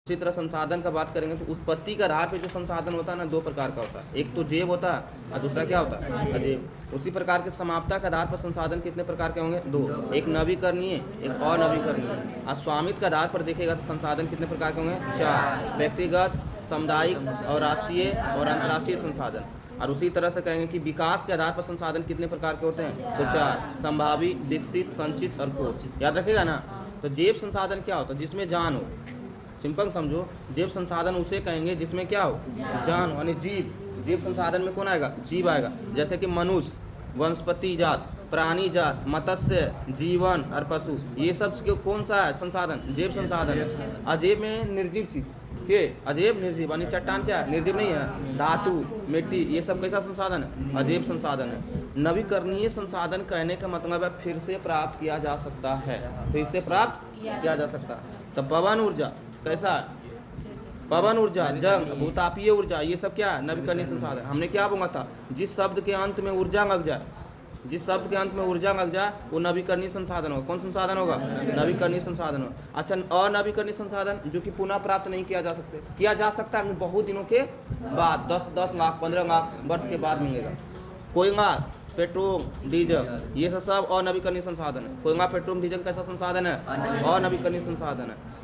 इसी तरह संसाधन का बात करेंगे तो उत्पत्ति के आधार पे जो संसाधन होता है ना, दो प्रकार का होता है, एक तो जैव होता है और दूसरा क्या होता है, अजैव। उसी प्रकार के समाप्ता के आधार पर संसाधन कितने प्रकार के होंगे, दो, एक नवीकरणीय एक अनवीकरणीय। और स्वामित्व के आधार पर देखेगा तो संसाधन कितने प्रकार के होंगे, चार, व्यक्तिगत, सामुदायिक और राष्ट्रीय और अंतर्राष्ट्रीय संसाधन। और उसी तरह से कहेंगे कि विकास के आधार पर संसाधन कितने प्रकार के होते हैं, तो चार, संभावी, विकसित, संचित और ठोस। याद रखिएगा ना। तो जैव संसाधन क्या होता है, जिसमें जान हो, सिंपल समझो, जैव संसाधन उसे कहेंगे जिसमें क्या हो, जान हो, यानी जीव। जैव संसाधन में कौन आएगा, जीव आएगा। जैसे कि मनुष्य, वनस्पति जात, प्राणी जात, मत्स्य, जीवन और पशु, ये सब कौन सा है संसाधन, जैव संसाधन है। अजैव में निर्जीव चीज के, अजैव निर्जीव, यानी चट्टान क्या है, निर्जीव नहीं है, धातु, मिट्टी, ये सब कैसा संसाधन है, अजैव संसाधन है। नवीकरणीय संसाधन कहने का मतलब है फिर से प्राप्त किया जा सकता है, फिर से प्राप्त किया जा सकता है। तो पवन ऊर्जा कैसा है, पवन ऊर्जा, जंग, भूतापीय ऊर्जा, ये सब क्या है, नवीकरणीय संसाधन। हमने क्या बोला था, जिस शब्द के अंत में ऊर्जा लग जाए, जिस शब्द के अंत में ऊर्जा लग जाए वो नवीकरणीय संसाधन होगा। कौन संसाधन होगा, नवीकरणीय संसाधन होगा। अच्छा, अनवीकरणीय संसाधन जो कि पुनः प्राप्त नहीं किया जा सकते, किया जा सकता है बहुत दिनों के बाद, 10 लाख 15 लाख वर्ष के बाद मिलेगा। कोयला, पेट्रोल, डीजल, ये सब अनवीकरणीय संसाधन है। कोयला, पेट्रोल, डीजल कैसा संसाधन है, अनवीकरणीय संसाधन है,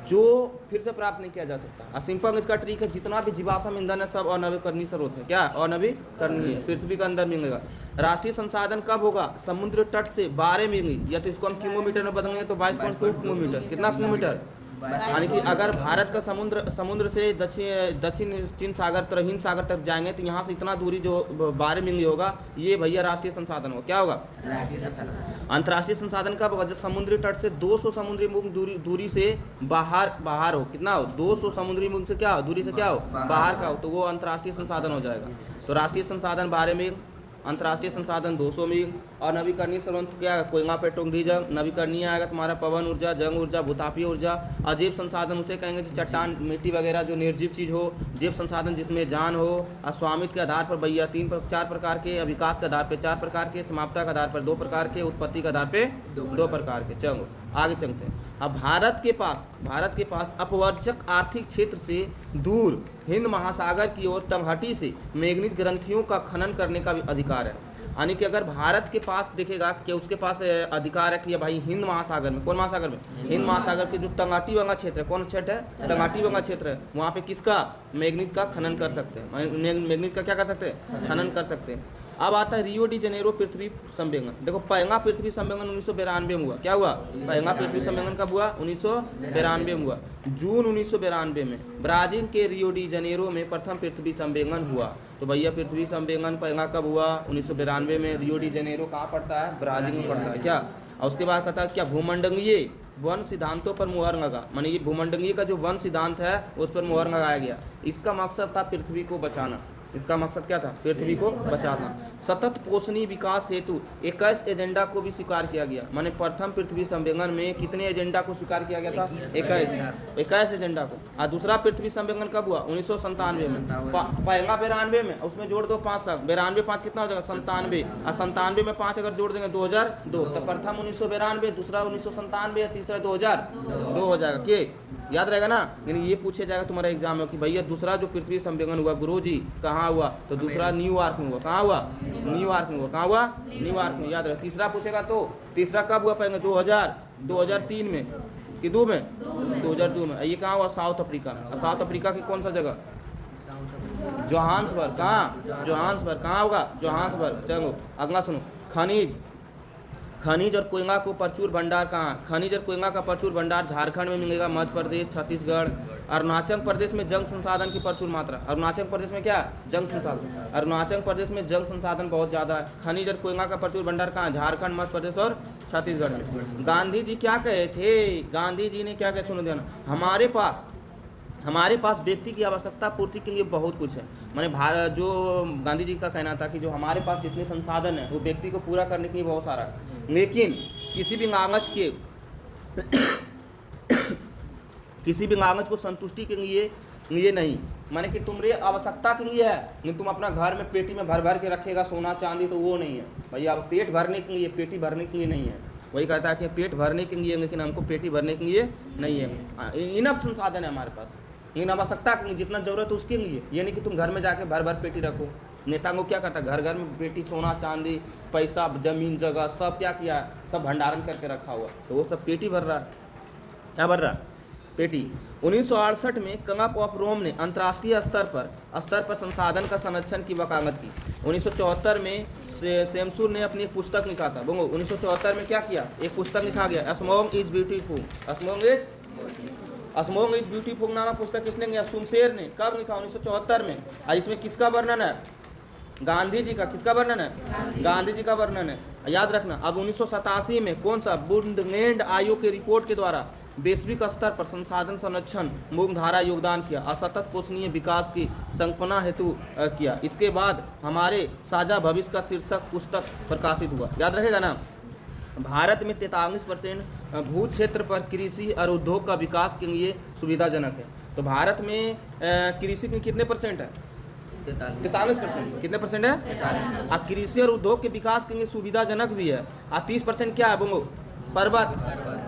जो फिर से प्राप्त नहीं किया जा सकता। सिंपल इसका ट्रिक है, जितना भी जीवाश्म ईंधन है सब अनवीकरणीय स्रोत है। क्या, अनवीकरणीय, पृथ्वी के अंदर मिलेगा। राष्ट्रीय संसाधन कब होगा, समुद्र तट से 12 मील, या तो इसको हम किलोमीटर में बदलेंगे तो 22.2 किलोमीटर। कितना किलोमीटर, यानी कि अगर भारत का समुद्र से दक्षिण चीन सागर तक, हिंद सागर तक जाएंगे तो यहाँ से इतना दूरी जो 12 मील होगा, ये भैया राष्ट्रीय संसाधन होगा। क्या होगा, अंतर्राष्ट्रीय संसाधन कब होगा, जब समुद्री तट से 200 समुद्री मील दूरी से बाहर हो। कितना हो, 200 समुद्री मील से क्या हो, दूरी से क्या हो, बाहर का हो, तो वो अंतर्राष्ट्रीय संसाधन हो जाएगा। तो राष्ट्रीय संसाधन 12 मील, अंतर्राष्ट्रीय संसाधन 200 मील। और नवीकरणीय स्रोत क्या है, कोयला, पेट्रोल, डीजल। नवीकरणीय आएगा तुम्हारा पवन ऊर्जा, जंग ऊर्जा, भूतापीय ऊर्जा। अजैव संसाधन उसे कहेंगे जो चट्टान, मिट्टी वगैरह जो निर्जीव चीज हो। जैव संसाधन जिसमें जान हो। स्वामित्व के आधार पर भैया 4 प्रकार के, विकास के आधार पर 4 प्रकार के, समाप्ता के आधार पर 2 प्रकार के, उत्पत्ति के आधार पर 2 प्रकार के। चलो आगे चलते हैं। अब भारत के पास अपवर्जक आर्थिक क्षेत्र से दूर हिंद महासागर की ओर तलहटी से मैग्नीज ग्रंथियों का खनन करने का भी अधिकार है। यानी कि अगर भारत के पास देखेगा कि उसके पास अधिकार है कि भाई हिंद महासागर में, कौन महासागर में, हिंद महासागर के जो तलहटी वाला क्षेत्र है, कौन क्षेत्र है, तलहटी वाला क्षेत्र है, वहाँ पे किसका, मैग्नीज का खनन कर सकते हैं। मैग्नीज का क्या कर सकते हैं, खनन कर सकते हैं। अब आता है रियो डी जेनेरो पृथ्वी सम्मेलन। देखो पहला पृथ्वी सम्मेलन 1992 में हुआ। क्या हुआ, पहला पृथ्वी सम्मेलन कब हुआ, 1992 में हुआ। जून 1992 में ब्राजील के रियो डी जेनेरो में प्रथम पृथ्वी सम्मेलन हुआ। तो भैया पृथ्वी सम्मेलन पहला कब हुआ, 1992 में। रियो डी जेनेरो कहाँ पड़ता है, ब्राजील में पड़ता है। क्या, और उसके बाद कहता है क्या, भूमंडलीय वन सिद्धांतों पर मुहर लगा, माने ये भूमंडलीय का जो वन सिद्धांत है उस पर मुहर लगाया गया। इसका मकसद था पृथ्वी को बचाना। इसका मकसद क्या था, पृथ्वी को बचाना। सतत पोषणीय विकास हेतु 21 एजेंडा को भी स्वीकार किया गया। माने प्रथम पृथ्वी सम्मेलन में कितने एजेंडा को स्वीकार किया गया था, 21 एजेंडा को। और दूसरा पृथ्वी सम्मेलन कब हुआ, 1997 में। पहला 92 में, उसमें जोड़ दो 5 साल, 92 5 कितना हो जाएगा, 97। और 97 में 5 अगर जोड़ देंगे 2002, तो प्रथम 1992, दूसरा 1997, तीसरा 2002 हो जाएगा। के याद रहेगा ना। यानी ये पूछे जाएगा तुम्हारा एग्जाम में कि भैया दूसरा जो पृथ्वी सम्मेलन हुआ गुरुजी कहाँ हुआ, तो दूसरा न्यूयॉर्क में हुआ। कहाँ हुआ, न्यूयॉर्क में हुआ। कहाँ हुआ, न्यूयॉर्क में। याद रहे। तीसरा पूछेगा तो तीसरा कब हुआ, पहले 2003 में कि 2 में, 2002 में। ये कहाँ हुआ, साउथ अफ्रीका। साउथ अफ्रीका की कौन सा जगह, जोहान्सबर्ग। कहाँ, जोहान्सबर्ग। कहाँ होगा, जोहान्सबर्ग। चलो अगला सुनो। खनिज और कोयला को प्रचुर भंडार कहाँ, खनिज और कोयला का प्रचुर भंडार झारखंड में मिलेगा, मध्य प्रदेश, छत्तीसगढ़। अरुणाचल प्रदेश में जल संसाधन की प्रचुर मात्रा। अरुणाचल प्रदेश में क्या, जल संसाधन। अरुणाचल प्रदेश में जल संसाधन बहुत ज़्यादा है। खनिज और कोयला का प्रचुर भंडार कहाँ, झारखंड, मध्य प्रदेश और छत्तीसगढ़ में। गांधी जी क्या कहे थे, गांधी जी ने क्या कहे, सुनो ध्यान। हमारे पास व्यक्ति की आवश्यकता पूर्ति के लिए बहुत कुछ है। माने भारत, जो गांधी जी का कहना था कि जो हमारे पास जितने संसाधन है वो व्यक्ति को पूरा करने के लिए बहुत सारा है, लेकिन किसी भी लालच को संतुष्टि के लिए नहीं। माने कि तुम्हारी आवश्यकता के लिए है, लेकिन तुम अपना घर में पेटी में भर भर के रखेगा सोना चांदी, तो वो नहीं है भैया। पेट भरने के लिए, पेटी भरने के लिए नहीं है। वही कहता है कि पेट भरने के लिए, लेकिन हमको पेटी भरने के लिए नहीं है। इनफ संसाधन है हमारे पास, लेकिन आवश्यकता के लिए जितना जरूरत है उसके लिए। ये नहीं कि तुम घर में जाके भर भर पेटी रखो। नेता को क्या करता है, घर घर में पेटी, सोना चांदी, पैसा, जमीन जगह सब क्या किया, सब भंडारण करके रखा हुआ, तो वो सब पेटी भर रहा है। क्या भर रहा है? पेटी। 1968 में क्लब ऑफ रोम ने अंतर्राष्ट्रीय स्तर पर संसाधन का संरक्षण की वकालत की। 1974 में सेमसूर ने अपनी एक पुस्तक लिखा था। बोलो 1974 में क्या किया, एक पुस्तक लिखा गया, smog is beautiful. Smog is beautiful नामक पुस्तक किसने लिया? सुमशेर ने। कब लिखा? 1974 में। और इसमें किसका वर्णन है? गांधी जी का। किसका वर्णन है? गांधी जी का वर्णन है, याद रखना। अब 1987 में कौन सा? बुंदेलखंड आयोग के रिपोर्ट के द्वारा वैश्विक स्तर पर संसाधन संरक्षण मुख्यधारा योगदान किया, असतत पोषणीय विकास की संकल्पना हेतु किया। इसके बाद हमारे साझा भविष्य का शीर्षक पुस्तक प्रकाशित हुआ। याद रखेगा ना। भारत में 43% भू क्षेत्र पर कृषि और उद्योग का विकास के लिए सुविधाजनक है। तो भारत में कृषि में कितने परसेंट है? 43%। कितने परसेंट है? 43। और कृषि और उद्योग के विकास के लिए सुविधाजनक भी है। और 30% क्या है? बोलो पर्वत।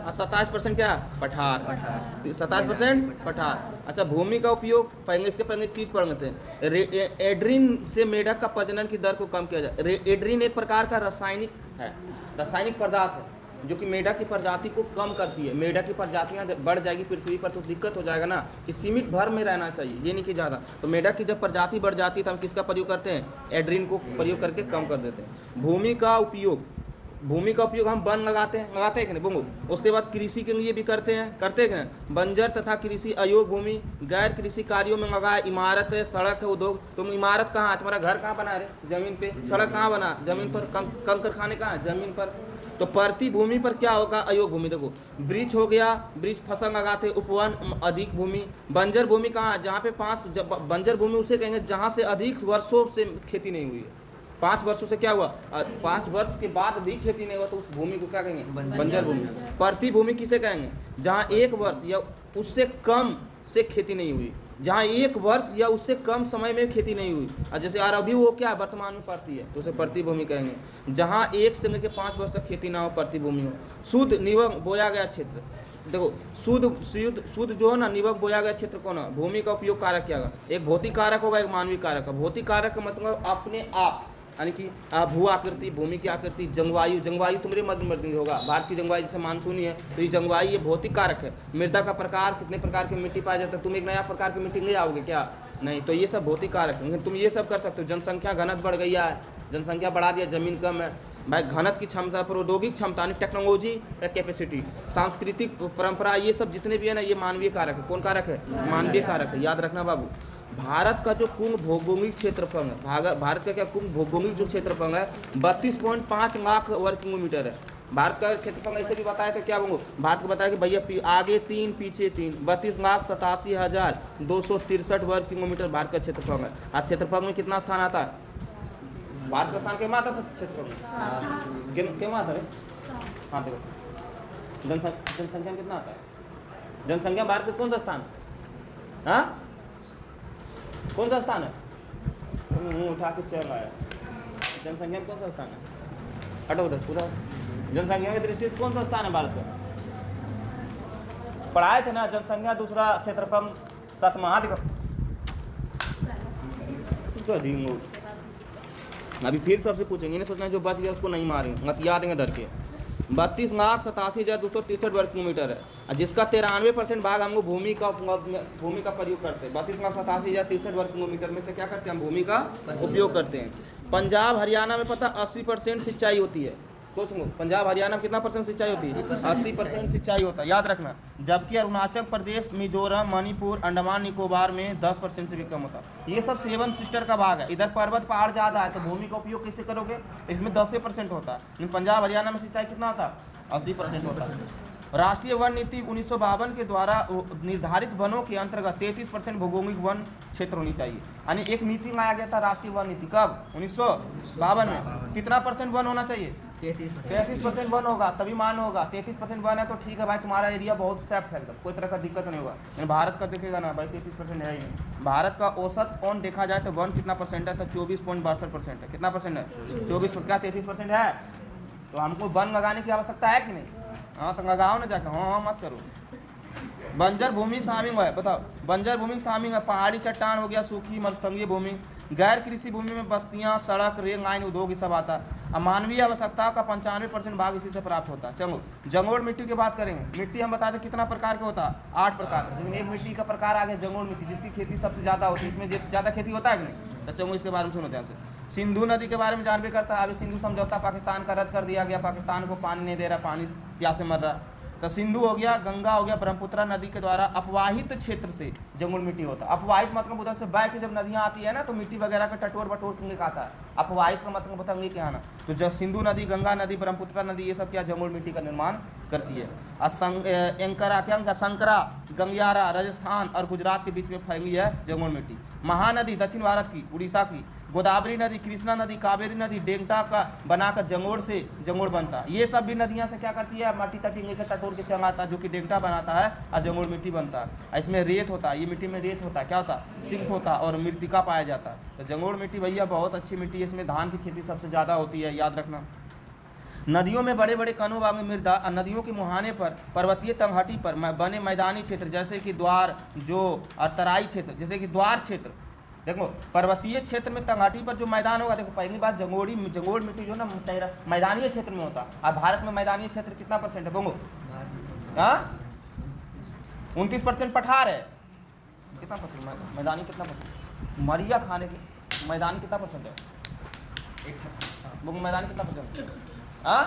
और 27% क्या है? पठार। 27% पठार। अच्छा, भूमि का उपयोग पहले, इसके पहले एक चीज़ पढ़ लेते हैं। एड्रीन से मेढक का प्रजनन की दर को कम किया जाए। एड्रीन एक प्रकार का रासायनिक है, रासायनिक पदार्थ है जो कि मेढक की प्रजाति को कम करती है। मेढक की प्रजातियां जब बढ़ जाएगी पृथ्वी पर तो दिक्कत हो जाएगा ना, कि सीमित भर में रहना चाहिए, ये नहीं कि ज़्यादा। तो मेढक की जब प्रजाति बढ़ जाती है तो हम किसका प्रयोग करते हैं? एड्रीन को प्रयोग करके कम कर देते हैं। भूमि का उपयोग हम वन लगाते हैं कि नहीं? बोलो। उसके बाद कृषि के लिए भी करते हैं कि नहीं? बंजर तथा कृषि अयोग्य भूमि गैर कृषि कार्यों में लगाए। इमारत है, सड़क है, उद्योग। तुम इमारत कहाँ है? तुम्हारा घर कहाँ बना रहे? जमीन पे। सड़क कहाँ बना? जमीन पर। कंकर खाने कहाँ है? जमीन पर। तो प्रति भूमि पर क्या होगा? अयोग्य भूमि। देखो, वृक्ष हो गया, वृक्ष फसल लगाते, उपवन अधिक भूमि। बंजर भूमि कहाँ है? जहाँ पे बंजर भूमि उसे कहेंगे जहाँ से अधिक वर्षों से खेती नहीं हुई है। 5 वर्षों से क्या हुआ? 5 वर्ष के बाद भी खेती नहीं हुआ तो उस भूमि को क्या कहेंगे? बंजर भूमि। प्रति भूमि किसे कहेंगे? जहाँ 1 वर्ष या उससे कम से खेती नहीं हुई, जहाँ 1 वर्ष या उससे कम समय में खेती नहीं हुई। और जैसे यार अभी वो क्या वर्तमान में पड़ती है तो उसे प्रति भूमि कहेंगे। जहाँ 1 से लेकर 5 वर्ष तक खेती ना हो, प्रति भूमि हो। शुद्ध निवक बोया गया क्षेत्र। देखो, शुद्ध जो है ना, निवक बोया गया क्षेत्र कौन है? भूमि का उपयोग कारक क्या होगा? एक भौतिक कारक होगा, एक मानवीय कारक है। भौतिक कारक का मतलब अपने आप, यानी कि भू आकृति, भूमि की आकृति। जलवायु तुम्हारे मध्य में होगा। भारत की जलवायु जैसे मानसूनी है तो ये जलवायु ये भौतिक कारक है। मृदा का प्रकार, कितने प्रकार की मिट्टी पाया जाता है। तुम एक नया प्रकार की मिट्टी ले आओगे क्या? नहीं। तो ये सब भौतिक कारक है। लेकिन तुम ये सब कर सकते हो। जनसंख्या घनत्व बढ़ गई है, जनसंख्या बढ़ा दिया, जमीन कम है भाई। घनत्व की क्षमता, प्रौद्योगिक क्षमता, टेक्नोलॉजी या कैपेसिटी, सांस्कृतिक परंपरा, ये सब जितने भी है ना, ये मानवीय कारक है। कौन कारक है? मानवीय कारक है। याद रखना बाबू। भारत का जो कुल भौगोलिक क्षेत्रफल है, भारत का क्या कुल भौगोलिक जो क्षेत्रफल है 32.5 लाख वर्ग किलोमीटर है। भारत का क्षेत्रफल ऐसे भी बताया था, क्या बोलो? भारत को बताया कि भैया आगे 3 पीछे 3, 32,87,263 वर्ग किलोमीटर भारत का क्षेत्रफल है। आज क्षेत्रफल में कितना स्थान आता है? भारत का स्थान क्या आता है? क्षेत्रफल क्यों आता है? हाँ देखो, जनसंख्या में कितना आता है? जनसंख्या भारत का कौन सा स्थान? हाँ, कौन सा स्थान है? मुंह उठा के चल रहा है। जनसंख्या में कौन सा स्थान है? हटो उधर पूरा। जनसंख्या की दृष्टि से कौन सा स्थान है भारत का? पढ़ाए थे ना, जनसंख्या दूसरा, क्षेत्रफल सातवां। अभी फिर सबसे पूछेंगे, नहीं सोचना जो बच गया उसको नहीं मारेंगे, हथिया देंगे डर के। 32,87,263 वर्ग किलोमीटर है, जिसका 93% भाग हम लोग भूमि का प्रयोग करते हैं। 32,87,063 वर्ग किलोमीटर में से क्या करते हैं? हम भूमि का उपयोग करते हैं। पंजाब हरियाणा में पता 80% सिंचाई होती है। सोच लो, पंजाब हरियाणा में कितना % सिंचाई होती है? 80% सिंचाई होता है, याद रखना। जबकि अरुणाचल प्रदेश, मिजोरम, मणिपुर, अंडमान निकोबार में 10% से भी कम होता है। ये सब 7 सिस्टर का भाग है। इधर पर्वत पहाड़ ज़्यादा है तो भूमि का उपयोग कैसे करोगे? इसमें 10% होता है। लेकिन पंजाब हरियाणा में सिंचाई कितना होता है? 80% होता है। राष्ट्रीय वन नीति 1952 के द्वारा निर्धारित वनों के अंतर्गत 33% भौगोलिक वन क्षेत्र होनी चाहिए। यानी एक नीति लाया गया था, राष्ट्रीय वन नीति। कब? 1952 में। कितना % वन होना चाहिए? 33% वन होगा तभी मान होगा। 33% वन है तो ठीक है भाई, तुम्हारा एरिया बहुत सेफ है, एकदम कोई तरह का दिक्कत नहीं होगा। लेकिन भारत का देखेगा ना भाई, 33% है ही नहीं। भारत का औसत वन देखा जाए तो वन कितना % है? तो 24.62% है। कितना % है? 24। क्या 33% है? तो हमको वन लगाने की आवश्यकता है कि नहीं? हाँ तो लगाओ ना जाकर, हाँ मत करो। बंजर भूमि शामिल है, बताओ बंजर भूमि शामिल है, पहाड़ी चट्टान हो गया, सूखी मरुस्थलीय भूमि। गैर कृषि भूमि में बस्तियां, सड़क, रेल लाइन, उद्योग ये सब आता है। अब मानवीय आवश्यकताओं का 95% भाग इसी से प्राप्त होता है। चलो जंगोड़ मिट्टी की बात करेंगे। मिट्टी हम बता दें कितना प्रकार के होता है, 8 प्रकार। लेकिन एक मिट्टी का प्रकार आ गया जंगोड़ मिट्टी, जिसकी खेती सबसे ज़्यादा होती है। इसमें ज़्यादा खेती होता है कि नहीं? तो चलो इसके बारे में सुनो ध्यान से। सिंधु नदी के बारे में जानबे करता है। अभी सिंधु समझौता पाकिस्तान का रद्द कर दिया गया, पाकिस्तान को पानी नहीं दे रहा, पानी प्यासे मर रहा। तो सिंधु हो गया, गंगा हो गया, ब्रह्मपुत्र नदी के द्वारा अपवाहित क्षेत्र से जंगल मिट्टी होता है। अपवाहित मतलब उधर से बह के जब नदियाँ आती है ना तो मिट्टी वगैरह का टटोर बटोर के आता है। अपवाहित का मतलब बताएंगे क्या आना, तो जब सिंधु नदी, गंगा नदी, ब्रह्मपुत्र नदी ये सब क्या जंगल मिट्टी का निर्माण करती है। संकरा, गंगियारा, राजस्थान और गुजरात के बीच में फैली है जंगल मिट्टी। महानदी दक्षिण भारत की, उड़ीसा की। गोदावरी नदी, कृष्णा नदी, कावेरी नदी, डेल्टा का बनाकर जंगोड़ से जंगोड़ बनता है। ये सब भी नदियां से क्या करती है, माटी तटी लेकर टटोर के चलाता है, जो कि डेल्टा बनाता है और जंगोड़ मिट्टी बनता है। इसमें रेत होता है, ये मिट्टी में रेत होता है, क्या होता है, सिंक होता है और मृतिका पाया जाता है। तो जंगोड़ मिट्टी भैया बहुत अच्छी मिट्टी है, इसमें धान की खेती सबसे ज़्यादा होती है, याद रखना। नदियों में बड़े बड़े कनों वाले मृदा और नदियों के मुहाने पर, पर्वतीय तलहटी पर बने मैदानी क्षेत्र जैसे कि द्वार, जो और तराई क्षेत्र जैसे कि द्वार क्षेत्र। देखो पर्वतीय क्षेत्र में तलहटी पर जो मैदान होगा, देखो पहली बात जंगोड़ मिट्टी जो ना मैदानी क्षेत्र में होता है। और भारत में मैदानी क्षेत्र कितना परसेंट है बोलो? हाँ 29% पठार है। कितना परसेंट मैदानी, कितना परसेंट मरिया खाने के मैदानी कितना परसेंट है? मैदानी कितना परसेंट? हाँ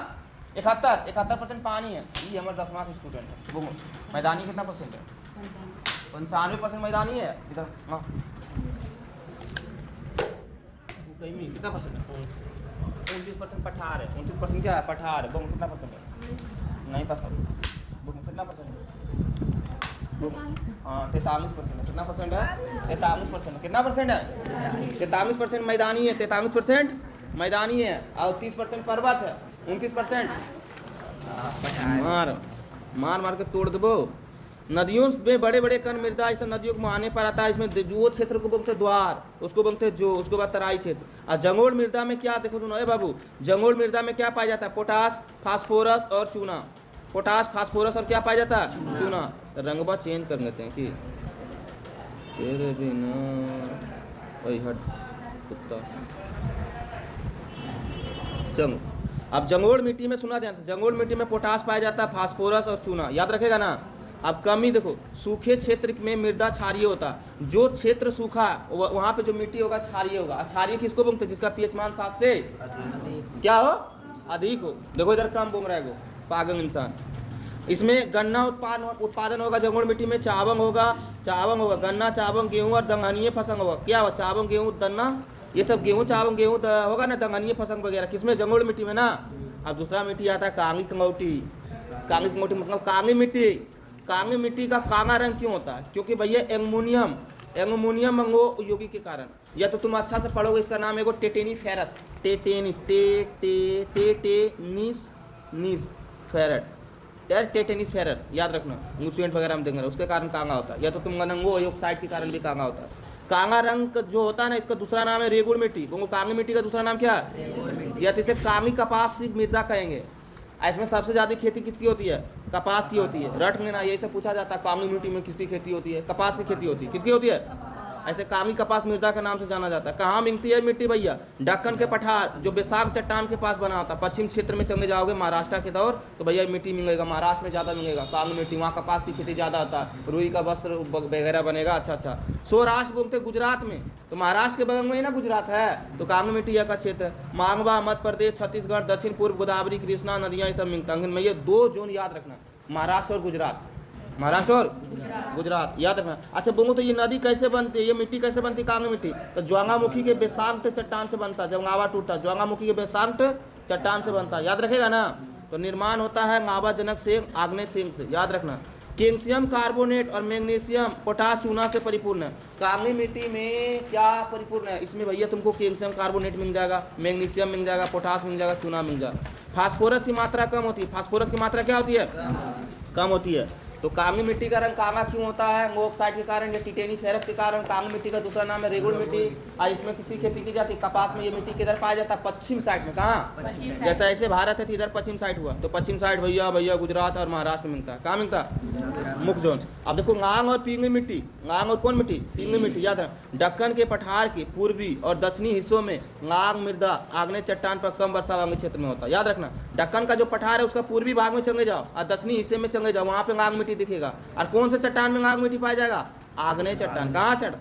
71% पानी है। ये हमारे 10वां के स्टूडेंट है। वो मैदानी कितना परसेंट है? 95% मैदानी है। इधर हाँ कितना परसेंट है? 29% पठार है। 29% क्या है? पठार है। वो कितना परसेंट है? नहीं पता। वो कितना परसेंट है? हाँ 43% है। कितना परसेंट है? 43%। कितना परसेंट है? 43% मैदानी है, 43% मैदानी है और 30% पर्वत है। 29% मार के तोड़ दबो। नदियों में बड़े बड़े कण मृदा इस नदियों को मुहाने पर आता है। इसमें जो क्षेत्र को बोलते द्वार, उसको बोलते जो, उसके बाद तराई क्षेत्र। और जंगोड़ मृदा में क्या, देखो सुनो ए बाबू, जंगोड़ मृदा में क्या पाया जाता है? पोटास, फास्फोरस और चूना। पोटास, फास्फोरस और क्या पाया जाता है? चूना। रंगबा चेंज कर लेते हैं कि तेरे बिना वही हट कुत्ता। चलो अब जंगोड़ मिट्टी में सुना ध्यान से, जंगोड़ मिट्टी में पोटास पाया जाता है, फास्फोरस और चूना, याद रखेगा ना। अब कमी देखो, सूखे क्षेत्र में मृदा क्षारीय होता है। जो क्षेत्र सूखा वहाँ पे जो मिट्टी होगा क्षारीय होगा। क्षारीय किसको बोलते हैं? जिसका पीएच मान 7 से क्या हो, अधिक हो। देखो इधर कम बोल रहा है वो पागल इंसान। इसमें गन्ना उत्पादन होगा जंगोड़ मिट्टी में। चावल होगा, गन्ना, चावल, गेहूँ और दलहनीय फसल होगा। क्या होगा? चावल, गेहूँ, गन्ना, ये सब गेहूँ, चावल, गेहूँ होगा ना, दलहनीय फसल वगैरह किसमें? जंगोड़ मिट्टी में ना। अब दूसरा मिट्टी आता है कांगी कंगौटी। कांगी कंगौटी मतलब कांगी मिट्टी। कांगी मिट्टी का काला रंग क्यों होता है? क्योंकि भैया एल्युमिनियम मंगो योगी के कारण। या तो तुम अच्छा से पढ़ोगे, इसका नाम है वो टेटेनीफेरस, टेटेनीफेरस, याद रखना, न्यूट्रिएंट वगैरह में देंगे, उसके कारण कांगा होता है। या तो तुम गनंगो ऑक्साइड के कारण भी कांगा होता है। कांगा रंग जो होता है ना, इसका दूसरा नाम है रेगुड़ मिट्टी। कांगी मिट्टी का दूसरा नाम क्या है? या तो इसे कांगी कपास मृदा कहेंगे। इसमें सबसे ज्यादा खेती किसकी होती है? कपास की होती है। रट लेना, यही सब पूछा जाता है कांगी मिट्टी में किसकी खेती होती है? कपास की खेती होती है। किसकी होती है? ऐसे कांगी कपास मृदा के नाम से जाना जाता है। कहाँ मिलती है मिट्टी भैया? दक्कन के पठार, जो बेसाख चट्टान के पास बना होता है। पश्चिम क्षेत्र में चले जाओगे महाराष्ट्र के दौर तो भैया मिट्टी मिलेगा, महाराष्ट्र में ज़्यादा मिलेगा कांगी मिट्टी। वहाँ कपास की खेती ज़्यादा होता है, रुई का वस्त्र वगैरह बनेगा। अच्छा सौराष्ट्र बोलते गुजरात में, तो महाराष्ट्र के बगल में ही ना गुजरात है, तो कांगी मिट्टी का क्षेत्र है। मांगवा मध्य प्रदेश, छत्तीसगढ़, दक्षिण पूर्व गोदावरी, कृष्णा नदियाँ ये सब मिलता है। मैं ये 2 जोन याद रखना, महाराष्ट्र और गुजरात, महाराष्ट्र और गुजरात याद रखना। अच्छा बोलो तो ये नदी कैसे बनती है, ये मिट्टी कैसे बनती है? कांगी मिट्टी तो ज्वालामुखी के बेसांत चट्टान से बनता है। जब लावा टूटता है ज्वालामुखी के बेसांत चट्टान से बनता है, याद रखेगा ना। तो निर्माण होता है लावाजनक से, आग्नेय सेंग से, याद रखना। कैल्शियम कार्बोनेट और मैग्नीशियम, पोटास, चूना से परिपूर्ण है। कांगी मिट्टी में क्या परिपूर्ण है? इसमें भैया तुमको कैल्शियम कार्बोनेट मिल जाएगा, मैग्नीशियम मिल जाएगा, पोटास मिल जाएगा, चूना मिल जाएगा। फास्फोरस की मात्रा कम होती है। फास्फोरस की मात्रा क्या होती है? कम होती है। तो कांगी मिट्टी का रंग कांगा क्यों होता है? ऑक्साइड के कारण या टिटेनी फेरस के कारण। कांगी मिट्टी का दूसरा नाम है रेगुड़ मिट्टी। और इसमें किसकी खेती की जाती है? कपास में। ये मिट्टी किधर पाया जाता है? पश्चिम साइड में। कहाँ? जैसा ऐसे भारत है तो इधर पश्चिम साइड हुआ, तो पश्चिम साइड भैया गुजरात और महाराष्ट्र में मिलता है। कहाँ मिलता है? मुख्य जोन। अब देखो गांग और पींगी मिट्टी, गांग और कौन मिट्टी? पींगी मिट्टी। याद रखना, दक्कन के पठार के पूर्वी और दक्षिणी हिस्सों में गांग मृदा आग्नेय चट्टान पर कम वर्षा वाले क्षेत्र में होता है। याद रखना, दक्कन का जो पठार है उसका पूर्वी भाग में चले जाओ और दक्षिणी हिस्से में चले जाओ, वहां पे गांग मिट्टी दिखेगा। और कौन से चट्टान में गांग मिट्टी पाया जाएगा? आग्नेय चट्टान। कहाँ चढ़?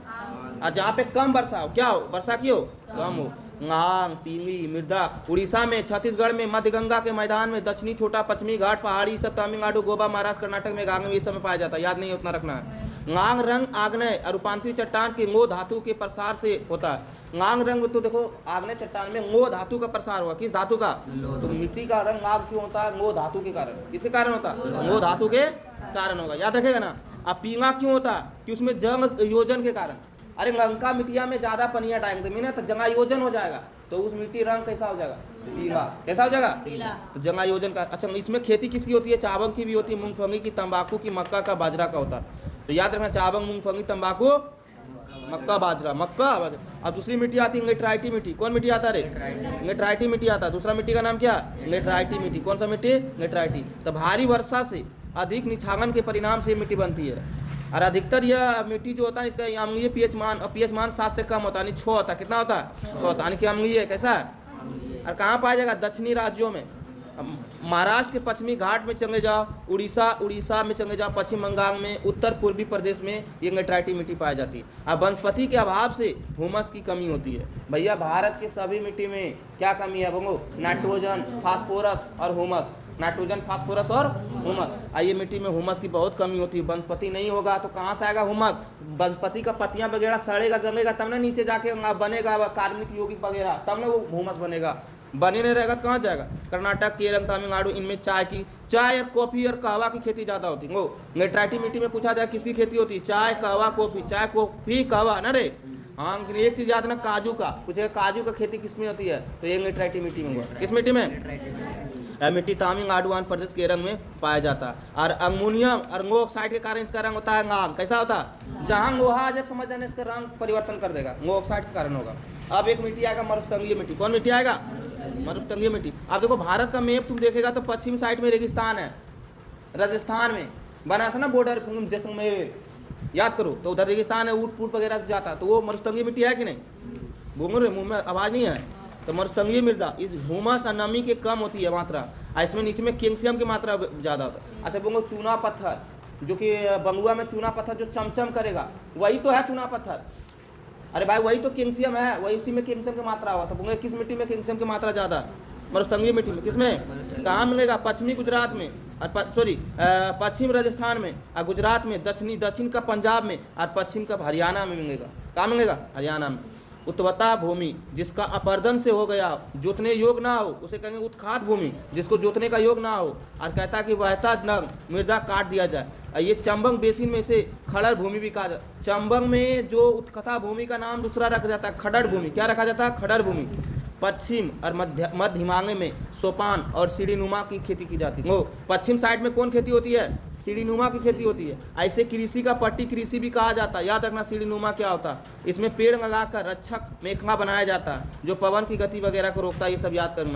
और जहाँ पे कम वर्षा हो, क्या हो? वर्षा की हो? कम हो। गांग, पींगी मृदा उड़ीसा में, छत्तीसगढ़ में, मध्य गंगा के मैदान में, दक्षिणी छोटा पश्चिमी घाट पहाड़ी सब, तमिलनाडु, गोवा, महाराष्ट्र, कर्नाटक में गांग में ये सब में पाया जाता है। याद नहीं है, उतना रखना है। गांग रंग आग्नेय और रूपांतरित चट्टान के ngो धातु के प्रसार से होता है। गांग रंग तो देखो आग्नेय चट्टान में ngो धातु का प्रसार हुआ। किस धातु का? तो मिट्टी का रंग गांग क्यों होता है? ngो धातु के कारण। किसके कारण होता है? ngो धातु के कारण होगा। याद रखेगा ना। अब पींगा क्यों होता है? कि उसमें जंग योजन के कारण। अरे लंका मिट्टिया में ज्यादा पनिया डालेंगे जमीन है तो जंगायोजन हो जाएगा, तो उस मिट्टी रंग कैसा हो जाएगा? पीला। कैसा हो जाएगा? पीला। तो जंगायोजन का। अच्छा, इसमें खेती किसकी होती है? चावल की भी होती है, मूंगफली की, तंबाकू की, मक्का का, बाजरा का होता है। तो याद रखना, चावल, मूंगफली, तंबाकू, मक्का, बाजरा, मक्का, बाजरा। अब दूसरी मिट्टी आती है लेटराइटी मिट्टी। कौन मिट्टी आता है? लेटराइटी मिट्टी आता है। दूसरा मिट्टी का नाम क्या? लेटराइटी मिट्टी। कौन सा मिट्टी? लेटराइटी। तो भारी वर्षा से अधिक निछावन के परिणाम से मिट्टी बनती है। और अधिकतर यह मिट्टी जो होता है इसका अम्लीय पीएच मान 7 से कम होता है, यानी 6 होता है। कितना होता है? 6 होता है, यानी कि अम्लीय। कैसा है? और कहाँ पाया जाएगा? दक्षिणी राज्यों में। महाराष्ट्र के पश्चिमी घाट में चले जाओ, उड़ीसा में चले जाओ, पश्चिम बंगाल में, उत्तर पूर्वी प्रदेश में ये लेटराइटी मिट्टी पाई जाती है। अब वनस्पति के अभाव से ह्यूमस की कमी होती है। भैया भारत के सभी मिट्टी में क्या कमी है? बोलो, नाइट्रोजन, फास्फोरस और ह्यूमस। नाइट्रोजन, फास्फोरस और ह्यूमस। आइए, मिट्टी में ह्यूमस की बहुत कमी होती है। वनस्पति नहीं होगा तो कहाँ से आएगा ह्यूमस? वनस्पति का पत्तियां वगैरह सड़ेगा, गलेगा, तब ना नीचे जाके बनेगा कार्बनिक यौगिक वगैरह, तब ना वो ह्यूमस बनेगा। बने नहीं रहेगा तो कहाँ जाएगा? कर्नाटक, केरल, तमिलनाडु, इनमें चाय और कॉफी और कहवा की खेती ज्यादा होती है। वो लेटराइटी मिट्टी में पूछा जाए किसकी खेती होती है? चाय, कहवा, कॉफी। चाय, कॉफी, कहवा ना रे। हाँ, एक चीज याद ना, काजू का। पूछेगा काजू का खेती किसमें होती है? तो ये लेटराइटी मिट्टी में हुआ। किस मिट्टी में? मिट्टी तमिलनाडु, आंध्र प्रदेश के रंग में पाया जाता है। और अमोनियम और ऑक्साइड के कारण इसका रंग होता है गांग। कैसा होता है? जहाँ लोहा आ जाए समझ जाने इसका रंग परिवर्तन कर देगा, ऑक्साइड के कारण होगा। अब एक मिट्टी आएगा मरुस्थलीय मिट्टी। कौन मिट्टी आएगा? मरुस्थलीय मिट्टी। अब देखो भारत का मैप तुम देखेगा तो पश्चिम साइड में रेगिस्तान है। राजस्थान में बना था ना बॉर्डर जैसलमेर, याद करो, तो उधर रेगिस्तान है, ऊँट फूट वगैरह जाता, तो वो मरुस्थलीय मिट्टी है कि नहीं? बोलो रे, मुंह में आवाज नहीं है। तो मरुस्थलीय मृदा इस ह्यूमस और नमी के कम होती है मात्रा, और इसमें नीचे में कैल्शियम की मात्रा ज़्यादा होता है। अच्छा बोलो, चूना पत्थर, जो कि बंगुआ में चूना पत्थर जो चमचम करेगा, वही तो है चूना पत्थर। अरे भाई वही तो कैल्शियम है, वही उसी में कैल्शियम की मात्रा हुआ था। बोलो किस मिट्टी में कैल्शियम की मात्रा ज़्यादा? मरुस्थलीय मिट्टी में। किसमें? कहाँ मिलेगा? पश्चिमी गुजरात में, और पश्चिम राजस्थान में, और गुजरात में, दक्षिण का पंजाब में, और पश्चिम का हरियाणा में मिलेगा। कहाँ मिलेगा? हरियाणा में। उत्वता भूमि, जिसका अपर्दन से हो गया, जोतने योग ना हो, उसे कहेंगे उत्खात भूमि, जिसको जोतने का योग ना हो। और कहता है कि बहता नंग मृदा काट दिया जाए। और ये चंबंग बेसिन में से खड़र भूमि भी कहा जाता है। चंबंग में जो उत्कथा भूमि का नाम दूसरा रखा जाता है, खड़र भूमि। क्या रखा जाता है? खड़र भूमि। पश्चिम और मध्य हिमालय में सोपान और सीढ़ीनुमा की खेती की जाती है। वो पश्चिम साइड में कौन खेती होती है? सीढ़ीनुमा की खेती होती है। ऐसे कृषि का पट्टी कृषि भी कहा जाता है। याद रखना सीढ़ीनुमा क्या होता है। इसमें पेड़ लगाकर रक्षक मेखला बनाया जाता है जो पवन की गति वगैरह को रोकता है। ये सब याद करना।